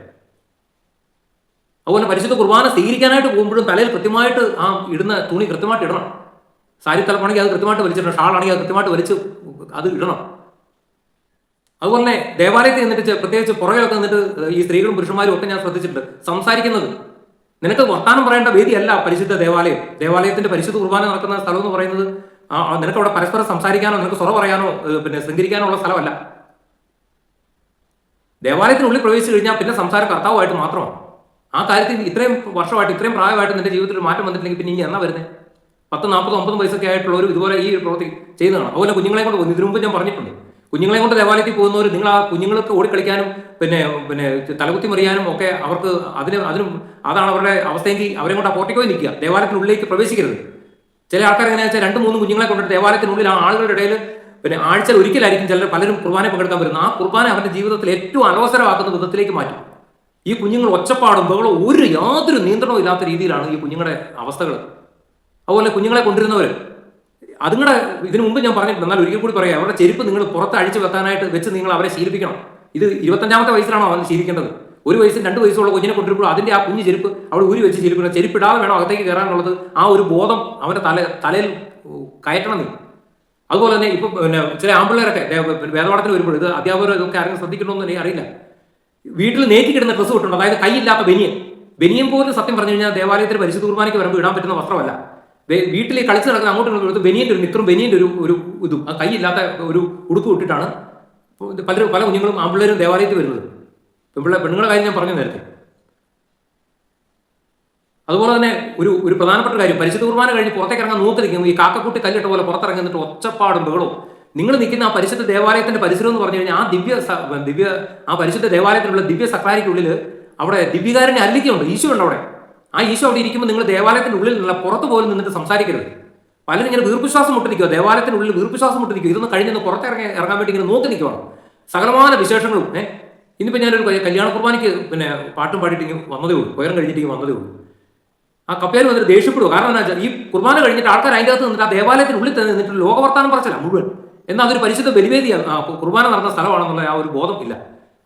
അതുപോലെ പരിശുദ്ധ കുർബാന സ്വീകരിക്കാനായിട്ട് പോകുമ്പോഴും തലയിൽ കൃത്യമായിട്ട് ആ ഇടുന്ന തുണി കൃത്യമായിട്ട് ഇടണം. സാരി തലപ്പാണെങ്കിൽ അത് കൃത്യമായിട്ട് വലിച്ചിടണം, ഷാളാണെങ്കിൽ അത് കൃത്യമായിട്ട് വലിച്ച് അത് ഇടണം. അതുപോലെ തന്നെ ദേവാലയത്തിൽ നിന്നിട്ട് പ്രത്യേകിച്ച് പുറകിലൊക്കെ നിന്നിട്ട് ഈ സ്ത്രീകളും പുരുഷന്മാരും ഒക്കെ ഞാൻ ശ്രദ്ധിച്ചിട്ടുണ്ട് സംസാരിക്കുന്നത്. നിനക്ക് വർത്താനം പറയേണ്ട വേദിയല്ല പരിശുദ്ധ ദേവാലയം. ദേവാലയത്തിന്റെ പരിശുദ്ധ കുർബാന നടക്കുന്ന സ്ഥലം എന്ന് പറയുന്നത് നിനക്ക് അവിടെ പരസ്പരം സംസാരിക്കാനോ നിനക്ക് സ്വറ പറയാനോ ശൃംഗരിക്കാനോ ഉള്ള സ്ഥലമല്ല. ദേവാലയത്തിനുള്ളിൽ പ്രവേശിച്ചു കഴിഞ്ഞാൽ പിന്നെ സംസാരം കർത്താവുമായിട്ട് മാത്രമാണ്. ആ കാര്യത്തിൽ ഇത്രയും വർഷമായിട്ട് ഇത്രയും പ്രായമായിട്ട് നിന്റെ ജീവിതത്തിൽ ഒരു മാറ്റം വന്നിട്ടില്ലെങ്കിൽ പിന്നെ ഇനി എന്നാ വരുന്നത്? 10, 40, 50 വയസ്സൊക്കെ ആയിട്ടുള്ളവർ ഇതുപോലെ ഈ പ്രവൃത്തി ചെയ്യുന്നതാണ്. അതുപോലെ കുഞ്ഞുങ്ങളെ കൊണ്ട് ഇതിനു മുമ്പ് ഞാൻ പറഞ്ഞിട്ടുണ്ട്, കുഞ്ഞുങ്ങളെ കൊണ്ട് ദേവാലയത്തിൽ പോകുന്നവർ നിങ്ങൾ ആ കുഞ്ഞുങ്ങൾക്ക് ഓടിക്കളിക്കാനും പിന്നെ തലകുത്തി മറിയാനും ഒക്കെ അവർക്ക് അതാണ് അവരുടെ അവസ്ഥയെങ്കിൽ അവരെ കൊണ്ട് ആ പോർട്ടിക്കോയിൽ നിൽക്കുക, ദേവാലയത്തിനുള്ളിലേക്ക് പ്രവേശിക്കരുത്. ചില ആൾക്കാർ എങ്ങനെയാ വെച്ചാൽ 2, 3 കുഞ്ഞുങ്ങളെ കൊണ്ടിട്ട് ദേവാലയത്തിനുള്ളിൽ ആ ആളുകളുടെ ഇടയിൽ ആഴ്ചയിൽ ഒരിക്കലായിരിക്കും പലരും കുർബാന പങ്കെടുക്കാൻ വരുന്നത്. ആ കുർബാന അവന്റെ ജീവിതത്തിൽ ഏറ്റവും അലോസരമാക്കുന്ന വിധത്തിലേക്ക് മാറ്റും. ഈ കുഞ്ഞുങ്ങൾ ഒച്ചപ്പാടും ബഹളവും യാതൊരു നിയന്ത്രണവും ഇല്ലാത്ത രീതിയിലാണ് ഈ കുഞ്ഞുങ്ങളുടെ അവസ്ഥകൾ. അതുപോലെ കുഞ്ഞുങ്ങളെ കൊണ്ടിരുന്നവർ അതുങ്ങളുടെ ഇതിനു മുമ്പ് ഞാൻ പറഞ്ഞിട്ടുണ്ട്, എന്നാൽ ഒരിക്കൽ കൂടി പറയാം, അവരുടെ ചെരുപ്പ് നിങ്ങൾ പുറത്ത് അഴിച്ചു വെക്കാനായിട്ട് വെച്ച് നിങ്ങൾ അവരെ ശീലിപ്പിക്കണം. ഇത് 25ാമത്തെ വയസ്സിലാണോ അവൻ ശീലിക്കേണ്ടത്? 1 വയസ്സും 2 വയസ്സുള്ള കുഞ്ഞിനെ കൊണ്ടിരുമ്പോൾ അതിന്റെ ആ കുഞ്ഞു ചെരുപ്പ് അവിടെ ഊരി വെച്ച് ശീലിപ്പിക്കണം. ചെരുപ്പിടാതെ വേണം അകത്തേക്ക് കയറാനുള്ളത്. ആ ഒരു ബോധം അവന്റെ തലയിൽ കയറ്റണം നീ. അതുപോലെ തന്നെ ഇപ്പൊ ചില ആമ്പിള്ളേരൊക്കെ വേദപാഠത്തിന് വരുമ്പോൾ, ഇത് അധ്യാപകർ ഇതൊക്കെ ആരെങ്കിലും ശ്രദ്ധിക്കണമെന്ന് എനിക്ക് അറിയില്ല, വീട്ടിൽ നേറ്റിക്കിടുന്ന ഡ്രസ്സ് കിട്ടുന്നുണ്ട്. അതായത് കൈയില്ലാത്ത ബനിയൻ പോലും സത്യം പറഞ്ഞു കഴിഞ്ഞാൽ ദേവാലയത്തിൽ പരിശുദ്ധ കുർബാനയ്ക്ക് വരുമ്പോൾ ഇടാൻ പറ്റുന്ന വസ്ത്രമല്ല. വീട്ടിൽ കളിച്ച് നടക്കുന്ന അങ്ങോട്ടും ഇങ്ങോട്ടും ബനിയൻ്റെ ഒരു നിക്കറും ബനിയൻ്റെ ഒരു ഇതും ആ കൈയില്ലാത്ത ഒരു ഉടുപ്പ് ഇട്ടിട്ടാണ് പല കുഞ്ഞുങ്ങളും ആമ്പിള്ളേരും ദേവാലയത്തിൽ വരുന്നത്. പെണ്ണുങ്ങളുടെ കാര്യം ഞാൻ പറഞ്ഞു നേരത്തെ. അതുപോലെ തന്നെ ഒരു പ്രധാനപ്പെട്ട കാര്യം, പരിശുദ്ധ കുർബാന കഴിഞ്ഞ് പുറത്തേക്ക് ഇറങ്ങാൻ നോക്കി നിൽക്കുമ്പോൾ ഈ കാക്കക്കുട്ടി കല്ലിട്ട പോലെ പുറത്തിറങ്ങിയിട്ട് ഒച്ചപ്പാടും ബഹളവും. നിങ്ങൾ നിൽക്കുന്ന ആ പരിശുദ്ധ ദേവാലയത്തിന്റെ പരിസരം എന്ന് പറഞ്ഞു കഴിഞ്ഞാൽ ആ പരിശുദ്ധ ദേവാലയത്തിലുള്ള ദിവ്യ സക്രാരിക്കുള്ളിൽ അവിടെ ദിവ്യകാരനെ അല്ലിക്കുണ്ട്, ഈശോ ഉണ്ട് അവിടെ. ആ ഈശോ അവിടെ ഇരിക്കുമ്പോൾ നിങ്ങൾ ദേവാലയത്തിന്റെ ഉള്ളിൽ നിന്നുള്ള പുറത്ത് പോലും നിന്നിട്ട് സംസാരിക്കരുത്. പലരും ഇങ്ങനെ വീർപ്പുശ്വാസം മുട്ടിരിക്കുക, ദേവാലയത്തിനുള്ളിൽ വീർപ്പുശ്വാസം മുട്ടിരിക്കുക. ഇതൊന്നും കഴിഞ്ഞൊന്ന് ഇറങ്ങാൻ വേണ്ടി ഇങ്ങനെ നോക്കി നിൽക്കുകയാണ്. സകലമായ വിശേഷങ്ങളും. ഇന്നിപ്പോൾ ഞാനൊരു കല്യാണ കുർബാനയ്ക്ക് പാട്ടും പാടിയിട്ട് വന്നതേ ഉള്ളൂ, കൊയറും കഴിഞ്ഞിട്ട് വന്നതേ ഉള്ളൂ. ആ കപ്പേർ വന്നിട്ട് ദേഷ്യപ്പെടുക. കാരണം എന്താ വെച്ചാൽ ഈ കുർബാന കഴിഞ്ഞിട്ട് ആൾക്കാർ അതിൻ്റെ അകത്ത് നിന്നിട്ട് ആ ദേവാലയത്തിനുള്ളിൽ തന്നെ നിന്നിട്ട് ലോകവർത്താനം പറച്ചില്ല മുഴുവൻ. എന്നാൽ അതൊരു പരിശുദ്ധ ബലിവേദിയാണ്, കുർബാന നടന്ന സ്ഥലമാണെന്നുള്ള ആ ഒരു ബോധം ഇല്ല.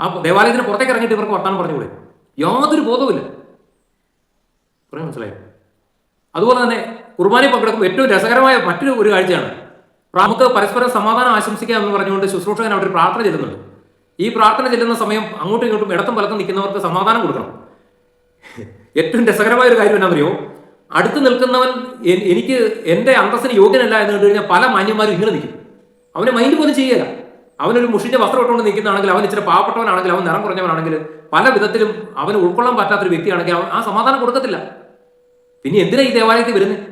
ആ ദേവാലയത്തിന് പുറത്തേക്ക് ഇറങ്ങിയിട്ട് ഇവർക്ക് വർത്താനം പറഞ്ഞുകൂടെ? യാതൊരു ബോധവുമില്ല. പറയാൻ മനസ്സിലായി? അതുപോലെ തന്നെ കുർബാനയിൽ പങ്കെടുക്കുമ്പോൾ ഏറ്റവും രസകരമായ മറ്റൊരു കാഴ്ചയാണ്, നമുക്ക് പരസ്പരം സമാധാനം ആശംസിക്കാം എന്ന് പറഞ്ഞുകൊണ്ട് ശുശ്രൂഷകൻ അവിടെ ഒരു പ്രാർത്ഥന ചെല്ലുന്നുണ്ട്. ഈ പ്രാർത്ഥന ചെല്ലുന്ന സമയം അങ്ങോട്ടും ഇങ്ങോട്ടും ഇടത്തും വലത്തും നിൽക്കുന്നവർക്ക് സമാധാനം കൊടുക്കണം. ഏറ്റവും രസകരമായ ഒരു കാര്യം എന്നാണെന്നറിയോ? അടുത്ത് നിൽക്കുന്നവൻ എനിക്ക് എൻ്റെ അന്തസ്സിന് യോഗ്യനല്ല എന്ന് കണ്ടു കഴിഞ്ഞാൽ പല മാന്യന്മാരും ഇങ്ങനെ നിൽക്കും. അവനെ മൈൻഡ് പോലും ചെയ്യുകയില്ല. അവനൊരു മുഷിന്റെ വസ്ത്രം ഇട്ടുകൊണ്ട് നിൽക്കുന്നതാണെങ്കിൽ, അവൻ ഇച്ചിരി പാവപ്പെട്ടവനാണെങ്കിൽ, അവൻ നിറം കുറഞ്ഞവനാണെങ്കിൽ, പല വിധത്തിലും അവന് ഉൾക്കൊള്ളാൻ പറ്റാത്തൊരു വ്യക്തിയാണെങ്കിൽ അവൻ ആ സമാധാനം കൊടുക്കത്തില്ല. പിന്നെ എന്തിനാ ഈ ദേവാലയത്തിൽ വരുന്നത്?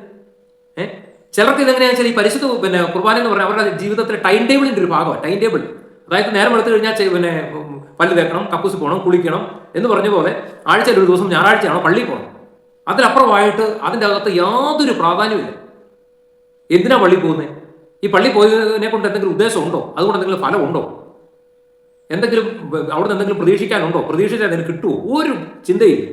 ചിലർക്ക് ഇതെങ്ങനെയാണെന്ന് വെച്ചാൽ ഈ പരിശുദ്ധ കുർബാന എന്ന് പറഞ്ഞാൽ അവരുടെ ജീവിതത്തിലെ ടൈം ടേബിളിൻ്റെ ഒരു ഭാഗമാണ്. ടൈം ടേബിൾ, അതായത് നേരം എടുത്തു കഴിഞ്ഞാൽ പല്ല് തേക്കണം, കക്കൂസ് പോകണം, കുളിക്കണം എന്ന് പറഞ്ഞ പോലെ ആഴ്ചയിൽ ഒരു ദിവസം ഞായറാഴ്ചയാണോ പള്ളിയിൽ പോകണം. അതിലപ്പുറമായിട്ട് അതിൻ്റെ അകത്ത് യാതൊരു പ്രാധാന്യമില്ല. എന്തിനാ പള്ളിയിൽ പോകുന്നത്? ഈ പള്ളി പോയതിനെ കൊണ്ട് എന്തെങ്കിലും ഉദ്ദേശമുണ്ടോ? അതുകൊണ്ട് എന്തെങ്കിലും ഫലമുണ്ടോ? എന്തെങ്കിലും അവിടെ നിന്ന് എന്തെങ്കിലും പ്രതീക്ഷിക്കാനുണ്ടോ? പ്രതീക്ഷിച്ചാൽ അതിന് കിട്ടുമോ? ഒരു ചിന്തയില്ല.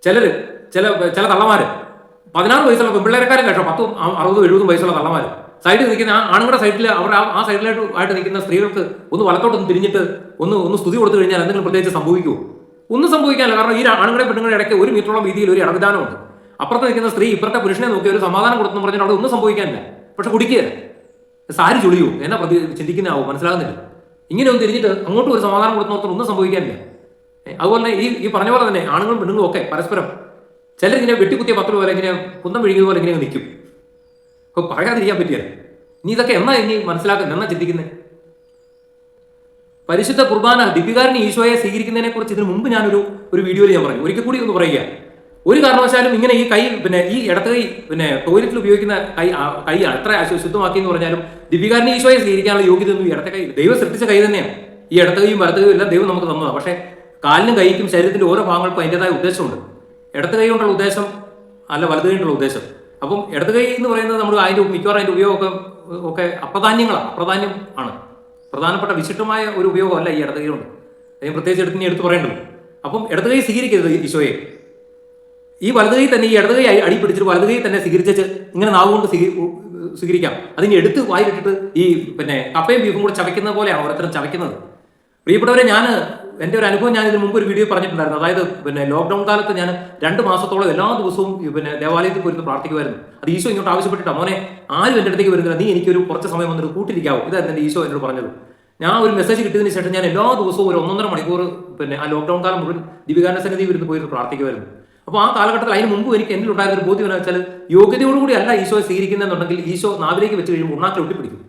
ചില തള്ളമാര് 16 വയസ്സുള്ള പെൺപിള്ളേരെക്കാരും കേട്ടോ 10, 60, 70 വയസ്സുള്ള തള്ളമാര് സൈഡിൽ നിൽക്കുന്ന ആണുങ്ങളുടെ സൈഡിൽ ആ സൈഡിലായിട്ട് നിൽക്കുന്ന സ്ത്രീകൾക്ക് ഒന്ന് വലത്തോട്ടൊന്ന് തിരിഞ്ഞിട്ട് ഒന്ന് സ്തുതി കൊടുത്തു കഴിഞ്ഞാൽ എന്തെങ്കിലും പ്രത്യേകിച്ച് സംഭവിക്കുമോ? ഒന്നും സംഭവിക്കാനില്ല. കാരണം ഈ ആണുങ്ങളുടെ പെണ്ണുങ്ങളുടെ ഇടയ്ക്ക് 1 മീറ്ററോളം വീതിയിൽ ഒരു ഇടവിധാനമുണ്ട്. അപ്പുറത്ത് നിൽക്കുന്ന സ്ത്രീ ഇപ്പുറത്തെ പുരുഷനെ നോക്കി ഒരു സമാധാനം കൊടുത്തെന്ന് പറഞ്ഞാൽ അവിടെ ഒന്നും സംഭവിക്കാനില്ല. പക്ഷെ കുടിക്കുക സാരി ചുളിയോ എന്നാ ചിന്തിക്കുന്നതാവും, മനസ്സിലാകുന്നില്ല. ഇങ്ങനെ ഒന്ന് തിരിഞ്ഞിട്ട് അങ്ങോട്ടും ഒരു സമാധാനം കൊടുക്കുന്നവർക്ക് ഒന്നും സംഭവിക്കാനില്ല. അതുപോലെ ഈ പറഞ്ഞ പോലെ തന്നെ ആണുങ്ങളും പെണ്ണുങ്ങളും ഒക്കെ പരസ്പരം ചിലരിങ്ങനെ വെട്ടിക്കുത്തിയ പത്ര പോലെ ഇങ്ങനെ കുന്തം വിഴുകിയ പോലെ ഇങ്ങനെ നിൽക്കും. അപ്പോൾ പറയാതിരിക്കാൻ പറ്റിയല്ല. ഇനി ഇതൊക്കെ ഇനി മനസ്സിലാക്കുന്നത്, എന്നാ ചിന്തിക്കുന്നത്? പരിശുദ്ധ കുർബാന ദിവ്യകാരനെ ഈശോയെ സ്വീകരിക്കുന്നതിനെ കുറിച്ച് ഇതിനു മുമ്പ് ഞാനൊരു വീഡിയോയിൽ ഞാൻ പറഞ്ഞു. ഒരിക്കൽ കൂടി ഒന്ന് പറയുക. ഒരു കാരണവശാലും ഇങ്ങനെ ഈ കൈ ഈ ഇടത്ത് കൈ ടോയ്ലറ്റിൽ ഉപയോഗിക്കുന്ന കൈ എത്ര ശുദ്ധമാക്കി എന്ന് പറഞ്ഞാലും ദിവ്യകാരനെ ഈശോയെ സ്വീകരിക്കാനുള്ള യോഗ്യത ഒന്നും ഈ ഇടത്തെ കൈ, ദൈവം സൃഷ്ടിച്ച കൈ തന്നെയാണ്. ഈ ഇടത്ത് കൈയും വലത്ത് കൈയും എല്ലാം ദൈവം നമുക്ക് തന്നതാണ്. പക്ഷേ കാലിനും കൈക്കും ശരീരത്തിന്റെ ഓരോ ഭാഗങ്ങൾക്കും അതിൻ്റെതായ ഉദ്ദേശമുണ്ട്. ഇടത്ത് കൈ കൊണ്ടുള്ള ഉദ്ദേശം അല്ല വലത് കൈ കൊണ്ടുള്ള ഉദ്ദേശം. അപ്പം ഇടത് കൈ എന്ന് പറയുന്നത് നമ്മൾ മിക്കവാറും അതിൻ്റെ ഉപയോഗമൊക്കെ അപ്രധാന്യങ്ങളാണ്, അപ്രധാന്യം ആണ്. പ്രധാനപ്പെട്ട വിശിഷ്ടമായ ഒരു ഉപയോഗമല്ല ഈ ഇടത് കൈ കൊണ്ട്. അതിന് പ്രത്യേകിച്ച് എടുത്ത് പറയേണ്ടത്. അപ്പം ഇടത് കൈ സ്വീകരിക്കരുത് ഈശോയെ. ഈ വലത് കൈ തന്നെ, ഈ ഇടത് കൈ അടി പിടിച്ചിട്ട് വലത് കൈ തന്നെ സ്വീകരിച്ച് ഇങ്ങനെ നാവുകൊണ്ട് സ്വീകരിക്കാം. അതിന് എടുത്ത് വായിലിട്ടിട്ട് ഈ കപ്പയും ബീഫും കൂടെ ചവയ്ക്കുന്ന പോലെയാണ് ഓരോരുത്തരും ചവയ്ക്കുന്നത്. പ്രിയപ്പെട്ടവരെ, എൻ്റെ ഒരു അനുഭവം ഞാൻ ഇതിന് മുമ്പ് ഒരു വീഡിയോ പറഞ്ഞിട്ടുണ്ടായിരുന്നു. അതായത് ലോക്ക്ഡൌൺ കാലത്ത് ഞാൻ 2 മാസത്തോളം എല്ലാ ദിവസവും ദേവാലയത്തിൽ പോയിരുന്ന് പ്രാർത്ഥിക്കുമായിരുന്നു. അത് ഈശോ ഇങ്ങോട്ട് ആവശ്യപ്പെട്ടിട്ടാണ്, മോനെ ആരും എൻ്റെ അടുത്തേക്ക് വരുന്നില്ല, നീ എനിക്കൊരു കുറച്ച് സമയം വന്നിട്ട് കൂട്ടിരിക്കാവോ, ഇതായിരുന്നു എൻ്റെ ഈശോ എന്നോട് പറഞ്ഞത്. ഞാൻ ഒരു മെസ്സേജ് കിട്ടിയതിന് ശേഷം ഞാൻ എല്ലാ ദിവസവും ഒരു 1.5 മണിക്കൂർ ആ ലോക്ക്ഡൌൺ കാലം മുഴുവൻ ദിവ്യകാരണ സന്നിധി വരുന്ന് പോയിരുന്ന് പ്രാർത്ഥിക്കുമായിരുന്നു. അപ്പോൾ ആ കാലഘട്ടത്തിൽ അതിന് മുമ്പ് എനിക്ക് എന്നിലുണ്ടായിരുന്ന ഒരു ബോധ്യം എന്ന് വെച്ചാൽ, യോഗ്യതയോടുകൂടി അല്ല ഈശോയെ സ്വീകരിക്കുന്നതെന്നുണ്ടെങ്കിൽ ഈശോ നാവിലേക്ക് വെച്ച് കഴിയുമ്പോൾ ഉണ്ണാക്കിൽ ഒട്ടിപ്പിടിക്കും.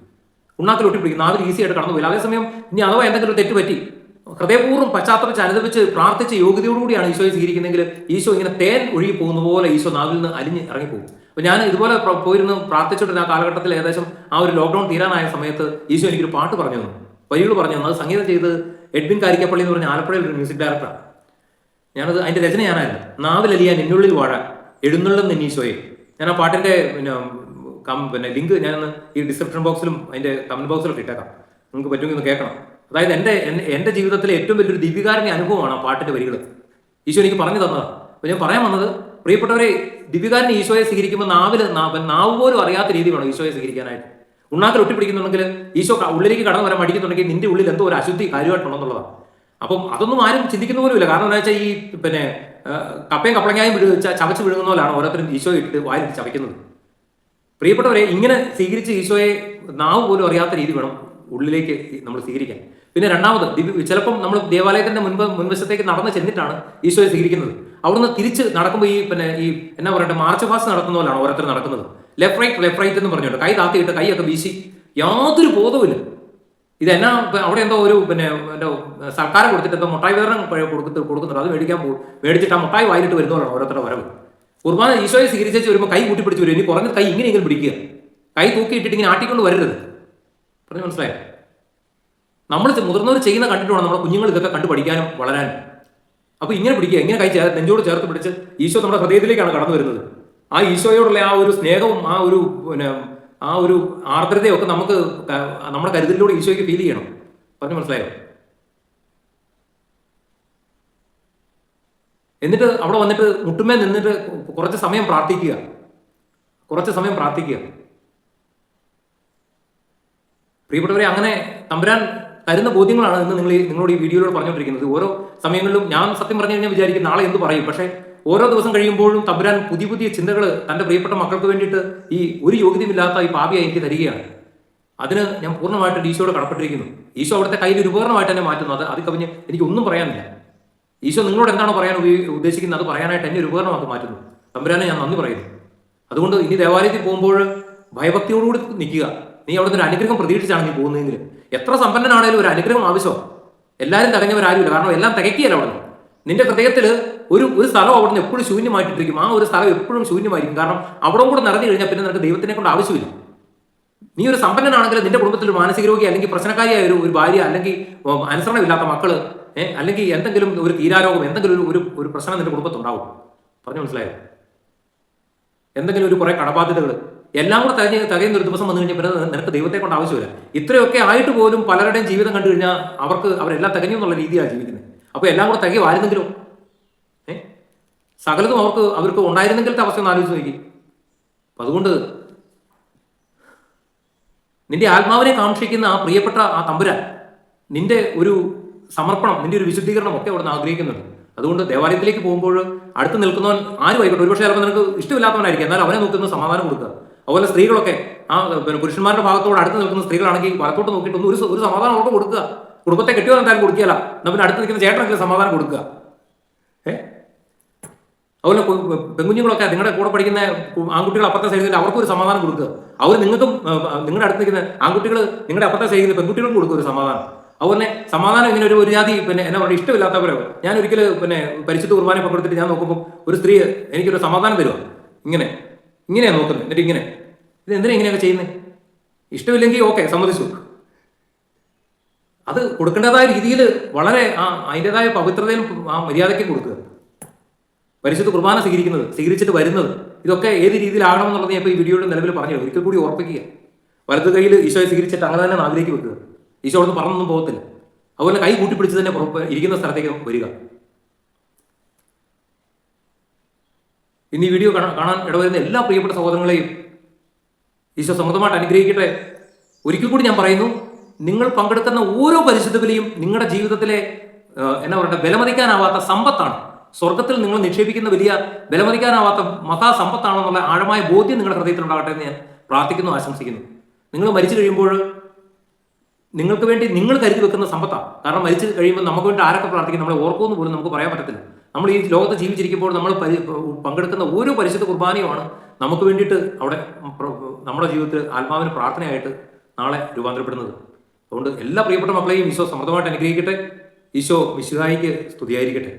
നാവിൽ ഈസിയായിട്ട് കടന്നു പോയില്ല. അതേസമയം ഇനി അഥവാ എന്തെങ്കിലും തെറ്റ് പറ്റി ഹൃദയപൂർവ്വം പശ്ചാത്തലം അനുദപിച്ച് പ്രാർത്ഥിച്ച് യോഗ്യതയോടുകൂടിയാണ് ഈശോയെ സ്വീകരിക്കുന്നതെങ്കിൽ ഈശോ ഇങ്ങനെ തേൻ ഒഴുകി പോകുന്ന പോലെ ഈശോ നാവിൽ നിന്ന് അലിഞ്ഞ് ഇറങ്ങിപ്പോകും. അപ്പോൾ ഞാൻ ഇതുപോലെ പോയിരുന്ന് പ്രാർത്ഥിച്ചിട്ട് ആ കാലഘട്ടത്തിൽ ഏകദേശം ആ ഒരു ലോക്ക്ഡൌൺ തീരാനായ സമയത്ത് ഈശോ എനിക്കൊരു പാട്ട് പറഞ്ഞു തന്നു, വരികൾ പറഞ്ഞു തന്നു. അത് സംഗീതം ചെയ്ത് എഡ്വിൻ കാരിക്കപ്പള്ളി എന്ന് പറഞ്ഞ ആലപ്പുഴയിൽ ഒരു മ്യൂസിക് ഡയറക്ടറാണ്. ഞാനത് അതിൻ്റെ രചന ഞാനായിരുന്നു. നാവിലലിയാൻ എന്നുള്ളിൽ വാഴാൻ എഴുന്നള്ളും നിന്നീശോയെ. ഞാൻ ആ പാട്ടിൻ്റെ ലിങ്ക് ഞാനൊന്ന് ഈ ഡിസ്ക്രിപ്ഷൻ ബോക്സിലും അതിൻ്റെ കമന്റ് ബോക്സിലൊക്കെ ഇട്ടേക്കാം. നിങ്ങൾക്ക് പറ്റുമെങ്കിൽ ഒന്ന് കേൾക്കണം. അതായത് എൻ്റെ ജീവിതത്തിലെ ഏറ്റവും വലിയൊരു ദിവ്യകാരുണ്യ അനുഭവമാണ് ആ പാട്ടിന്റെ വരികൾ. ഈശോ എനിക്ക് പറഞ്ഞു തന്നതാണ്. അപ്പോൾ ഞാൻ പറയാൻ വന്നത്, പ്രിയപ്പെട്ടവരെ, ദിവ്യകാരുണ്യ ഈശോയെ സ്വീകരിക്കുമ്പോൾ നാവ് പോലും അറിയാത്ത രീതി വേണം ഈശോയെ സ്വീകരിക്കാനായിട്ട്. ഉണ്ണാക്കൽ ഒട്ടിപ്പിടിക്കുന്നുണ്ടെങ്കിൽ ഈശോ ഉള്ളിലേക്ക് കടന്നു വരാൻ മടിക്കുന്നുണ്ടെങ്കിൽ നിന്റെ ഉള്ളിൽ എന്തോ ഒരു അശുദ്ധി കാര്യമായിട്ടുണ്ടെന്നുള്ളതാണ്. അപ്പം അതൊന്നും ആരും ചിന്തിക്കുന്ന പോലുമില്ല. കാരണം എന്താ വെച്ചാൽ ഈ കപ്പയും കപ്പളങ്ങായും ചവച്ച് വിഴുങ്ങുന്ന പോലാണ് ഓരോരുത്തരും ഈശോയെ ഇട്ട് വായിലിട്ട് ചവയ്ക്കുന്നത്. പ്രിയപ്പെട്ടവരെ, ഇങ്ങനെ സ്വീകരിച്ച് ഈശോയെ നാവ് പോലും അറിയാത്ത രീതി വേണം ഉള്ളിലേക്ക് നമ്മൾ സ്വീകരിക്കാൻ. പിന്നെ രണ്ടാമത്, ചിലപ്പം നമ്മൾ ദേവാലയത്തിന്റെ മുൻവശത്തേക്ക് നടന്ന് ചെന്നിട്ടാണ് ഈശോയെ സ്വീകരിക്കുന്നത്. അവിടുന്ന് തിരിച്ച് നടക്കുമ്പോൾ ഈ എന്നാ പറയട്ടെ, മാർച്ച് പാസ്റ്റ് നടക്കുന്ന പോലാണ് ഓരോരുത്തർ നടക്കുന്നത്. ലെഫ്റ്റ് റൈറ്റ് എന്ന് പറഞ്ഞുകൊണ്ട് കൈ താത്തിയിട്ട് കൈയൊക്കെ വീശി, യാതൊരു ബോധവുമില്ല. ഇതെന്നാ അവിടെ എന്തോ ഒരു എന്തോ സർക്കാർ കൊടുത്തിട്ട് എന്തോ മുട്ടായി വിതരണം കൊടുക്കുന്നുണ്ട്. അത് മേടിച്ചിട്ട് ആ മുട്ടായി വായിലിട്ട് വരുന്നവരാണ് ഓരോരുത്തരുടെ വരവ്. കുർബാന ഈശോയെ സ്വീകരിച്ച് വരുമ്പോൾ കൈ കൂട്ടിപ്പിടിച്ച് വരും. ഇനി കുറഞ്ഞ കൈ ഇങ്ങനെയെങ്കിലും പിടിക്കുക, കൈ തൂക്കിയിട്ടിട്ട് ഇങ്ങനെ ആട്ടിക്കൊണ്ട് വരരുത്. പറഞ്ഞു മനസ്സിലായോ? നമ്മൾ മുതിർന്നവർ ചെയ്യുന്ന കണ്ടിട്ട് വേണം നമ്മുടെ കുഞ്ഞുങ്ങൾ ഇതൊക്കെ കണ്ടു പഠിക്കാനും വളരാനും. അപ്പോൾ ഇങ്ങനെ പിടിക്കുക, ഇങ്ങനെ കൈ നെഞ്ചോട് ചേർത്ത് പിടിച്ച് ഈശോ നമ്മുടെ ഹൃദയത്തിലേക്കാണ് കടന്നു വരുന്നത്. ആ ഈശോയോടുള്ള ആ ഒരു സ്നേഹവും ആ ഒരു ആർദ്രതയും ഒക്കെ നമുക്ക് നമ്മുടെ കരുതലിലൂടെ ഈശോയ്ക്ക് ഫീൽ ചെയ്യണം. പറഞ്ഞു മനസ്സിലായോ? എന്നിട്ട് അവിടെ വന്നിട്ട് മുട്ടുമേ നിന്നിട്ട് കുറച്ച് സമയം പ്രാർത്ഥിക്കുക. പ്രിയപ്പെട്ടവരെ, അങ്ങനെ തമ്പുരാൻ തരുന്ന ബോധ്യങ്ങളാണ് ഇന്ന് നിങ്ങളോട് ഈ വീഡിയോയിലൂടെ പറഞ്ഞുകൊണ്ടിരിക്കുന്നത്. ഓരോ സമയങ്ങളിലും ഞാൻ സത്യം പറഞ്ഞു കഴിഞ്ഞാൽ വിചാരിക്കും നാളെ എന്ത് പറയും. പക്ഷേ ഓരോ ദിവസം കഴിയുമ്പോഴും തമ്പുരാൻ പുതിയ ചിന്തകൾ തൻ്റെ പ്രിയപ്പെട്ട മക്കൾക്ക് വേണ്ടിയിട്ട് ഈ ഒരു യോഗ്യതയുമില്ലാത്ത ഈ പാപിയായി എനിക്ക് തരികയാണ്. അതിന് ഞാൻ പൂർണ്ണമായിട്ട് ഈശോയോട് കടപ്പെട്ടിരിക്കുന്നു. ഈശോ അവിടുത്തെ കയ്യിൽ ഒരു ഉപകരണമായിട്ട് തന്നെ മാറ്റുന്നു. അത് കവിഞ്ഞ് എനിക്കൊന്നും പറയാനില്ല. ഈശോ നിങ്ങളോട് എന്താണോ പറയാൻ ഉദ്ദേശിക്കുന്നത് അത് പറയാനായിട്ട് എന്നെ ഒരു ഉപകരണമാക്കി മാറ്റുന്നു. തമ്പുരാനെ ഞാൻ നന്ദി പറയുന്നു. അതുകൊണ്ട് ഇനി ദേവാലയത്തിൽ പോകുമ്പോൾ ഭയഭക്തിയോടുകൂടി നിൽക്കുക. നീ അവിടുന്ന് ഒരു അനുഗ്രഹം പ്രതീക്ഷിച്ചാണ് നീ പോകുന്നതെങ്കിൽ. എത്ര സമ്പന്നനാണേലും ഒരു അനുഗ്രഹം ആവശ്യം. എല്ലാവരും തികഞ്ഞവരാരുമില്ല. കാരണം എല്ലാം തികയ്ക്കുകയല്ല അവിടുന്ന്. നിന്റെ ഹൃദയത്തിൽ ഒരു സ്ഥലം അവിടുന്ന് എപ്പോഴും ശൂന്യമായിട്ടിരിക്കും. ആ ഒരു സ്ഥലം എപ്പോഴും ശൂന്യമായിരിക്കും. കാരണം അവിടെ കൂടെ നിറഞ്ഞു കഴിഞ്ഞാൽ പിന്നെ നിനക്ക് ദൈവത്തിനെ കൊണ്ട് ആവശ്യമില്ല. നീ ഒരു സമ്പന്നനാണെങ്കിൽ നിന്റെ കുടുംബത്തിൽ ഒരു മാനസിക രോഗി അല്ലെങ്കിൽ പ്രശ്നക്കാരിയായ ഒരു ഭാര്യ അല്ലെങ്കിൽ അനുസരണമില്ലാത്ത മക്കള് അല്ലെങ്കിൽ എന്തെങ്കിലും ഒരു തീരാരോഗം എന്തെങ്കിലും ഒരു പ്രശ്നം നിന്റെ കുടുംബത്തുണ്ടാവും. പറഞ്ഞു മനസ്സിലായോ? എന്തെങ്കിലും ഒരു കുറെ കടബാധ്യതകൾ എല്ലാം കൂടെ തികയുന്ന ഒരു ദിവസം വന്നു കഴിഞ്ഞാൽ പിന്നെ നിനക്ക് ദൈവത്തെ കൊണ്ട് ആവശ്യമില്ല. ഇത്രയൊക്കെ ആയിട്ട് പോലും പലരുടെയും ജീവിതം കണ്ടു കഴിഞ്ഞാൽ അവരെല്ലാം തികഞ്ഞു എന്നുള്ള രീതിയാണ് ജീവിക്കുന്നത്. അപ്പോൾ എല്ലാം കൂടെ തികയുമായിരുന്നെങ്കിലോ? സകലതും അവർക്ക് ഉണ്ടായിരുന്നെങ്കിലത്തെ അവസ്ഥ ഒന്ന് ആലോചിച്ച് നോക്കി. അപ്പം അതുകൊണ്ട് നിന്റെ ആത്മാവിനെ കാക്ഷിക്കുന്ന ആ പ്രിയപ്പെട്ട ആ തമ്പുരാൻ നിന്റെ ഒരു സമർപ്പണം, നിന്റെ ഒരു വിശുദ്ധീകരണം ഒക്കെ അവിടെ നിന്ന് ആഗ്രഹിക്കുന്നുണ്ട്. അതുകൊണ്ട് ദേവാലയത്തിലേക്ക് പോകുമ്പോൾ അടുത്ത് നിൽക്കുന്നവൻ ആരും ആയിക്കോട്ടെ, ഒരുപക്ഷെ ചിലപ്പോൾ നിനക്ക് ഇഷ്ടമില്ലാത്തവനായിരിക്കും, എന്നാൽ അവനെ നോക്കുന്ന സമാധാനം കൊടുക്കുക. അതുപോലെ സ്ത്രീകളൊക്കെ പുരുഷന്മാരുടെ ഭാഗത്തോട് അടുത്ത് നിൽക്കുന്ന സ്ത്രീകളാണെങ്കിൽ വലത്തോട്ട് നോക്കിയിട്ട് ഒരു സമാധാനം അവർക്ക് കൊടുക്കുക. കുടുംബത്തെ കെട്ടിയോ എന്തായാലും കൊടുക്കുകയല്ല, നമ്മൾ അടുത്ത് നിൽക്കുന്ന ചേട്ടനെങ്കിലും സമാധാനം കൊടുക്കുക. അതുപോലെ പെൺകുഞ്ഞുങ്ങളൊക്കെ നിങ്ങളുടെ കൂടെ പഠിക്കുന്ന ആൺകുട്ടികൾ അപ്പുറത്തെ സൈഡിൽ അവർക്കും ഒരു സമാധാനം കൊടുക്കുക. അവർ നിങ്ങൾക്കും നിങ്ങളുടെ അടുത്ത് നിൽക്കുന്ന ആൺകുട്ടികൾ നിങ്ങളുടെ അപ്പുറത്തെ സൈഡിൽ പെൺകുട്ടികൾക്കും കൊടുക്കുക ഒരു സമാധാനം. അതുപോലെ സമാധാനം ഇങ്ങനെ ഒരു ജാതി എന്നാ പറയുക ഇഷ്ടമില്ലാത്തവരോ. ഞാൻ ഒരിക്കലും പരിശുദ്ധ കുർബാന പങ്കെടുത്തിട്ട് ഞാൻ നോക്കുമ്പോൾ ഒരു സ്ത്രീ എനിക്കൊരു സമാധാനം തരുമോ? ഇങ്ങനെയാണ് നോക്കുന്നത്. എന്നിട്ട് ഇത് എന്തിനാ ഇങ്ങനെയൊക്കെ ചെയ്യുന്നത്? ഇഷ്ടമില്ലെങ്കിൽ ഓക്കെ, സമ്മതിച്ചു. അത് കൊടുക്കേണ്ടതായ രീതിയിൽ വളരെ അതിൻ്റെതായ പവിത്രതയും ആ മര്യാദയ്ക്കും കൊടുക്കുക. പരിശുദ്ധ കുർബാന സ്വീകരിച്ചിട്ട് വരുന്നത് ഇതൊക്കെ ഏത് രീതിയിലാകണമെന്നുള്ളത് ഞാൻ ഇപ്പോൾ ഈ വീഡിയോയുടെ നിലവിൽ പറഞ്ഞു. ഒരിക്കൽ കൂടി ഓർപ്പിക്കുക. വലത് കയ്യിൽ ഈശോയെ സ്വീകരിച്ചിട്ട് അങ്ങനെ തന്നെ നാവിലേക്ക് വെക്കുക. ഈശോ അവിടുന്ന് പറഞ്ഞൊന്നും പോകത്തില്ല. അതുപോലെ കൈ കൂട്ടിപ്പിടിച്ച് തന്നെ ഇരിക്കുന്ന സ്ഥലത്തേക്ക് വരിക. ഇന്ന് ഈ വീഡിയോ കാണാൻ ഇടവരുന്ന എല്ലാ പ്രിയപ്പെട്ട സഹോദരങ്ങളെയും ഈശോ സമൃദ്ധമായിട്ട് അനുഗ്രഹിക്കട്ടെ. ഒരിക്കൽ കൂടി ഞാൻ പറയുന്നു, നിങ്ങൾ പങ്കെടുക്കുന്ന ഓരോ പരിശുദ്ധ ബലിയും നിങ്ങളുടെ ജീവിതത്തിലെ എന്നാ പറയുക വിലമതിക്കാനാവാത്ത സമ്പത്താണ്. സ്വർഗത്തിൽ നിങ്ങൾ നിക്ഷേപിക്കുന്ന വലിയ വിലമതിക്കാനാവാത്ത മഹാസമ്പത്താണെന്നുള്ള ആഴമായ ബോധ്യം നിങ്ങളുടെ ഹൃദയത്തിൽ ഉണ്ടാകട്ടെ എന്ന് ഞാൻ പ്രാർത്ഥിക്കുന്നു, ആശംസിക്കുന്നു. നിങ്ങൾ മരിച്ചു കഴിയുമ്പോൾ നിങ്ങൾക്ക് വേണ്ടി നിങ്ങൾ കരുതി വെക്കുന്ന സമ്പത്താണ്. കാരണം മരിച്ചു കഴിയുമ്പോൾ നമുക്ക് വേണ്ടി ആരൊക്കെ പ്രാർത്ഥിക്കും നമ്മളെ ഓർക്കുമെന്ന് പോലും നമുക്ക് പറയാൻ പറ്റത്തില്ല. നമ്മൾ ഈ ലോകത്ത് ജീവിച്ചിരിക്കുമ്പോൾ നമ്മൾ പങ്കെടുക്കുന്ന ഓരോ പരിശുദ്ധ കുർബാനയുമാണ് നമുക്ക് വേണ്ടിയിട്ട് അവിടെ നമ്മുടെ ജീവിതത്തിൽ ആത്മാവിന് പ്രാർത്ഥനയായിട്ട് നാളെ രൂപാന്തരപ്പെടുന്നത്. അതുകൊണ്ട് എല്ലാ പ്രിയപ്പെട്ട മക്കളെയും ഈശോ സമൃദ്ധമായിട്ട് അനുഗ്രഹിക്കട്ടെ. ഈശോ മിശിഹായിക്ക് സ്തുതിയായിരിക്കട്ടെ.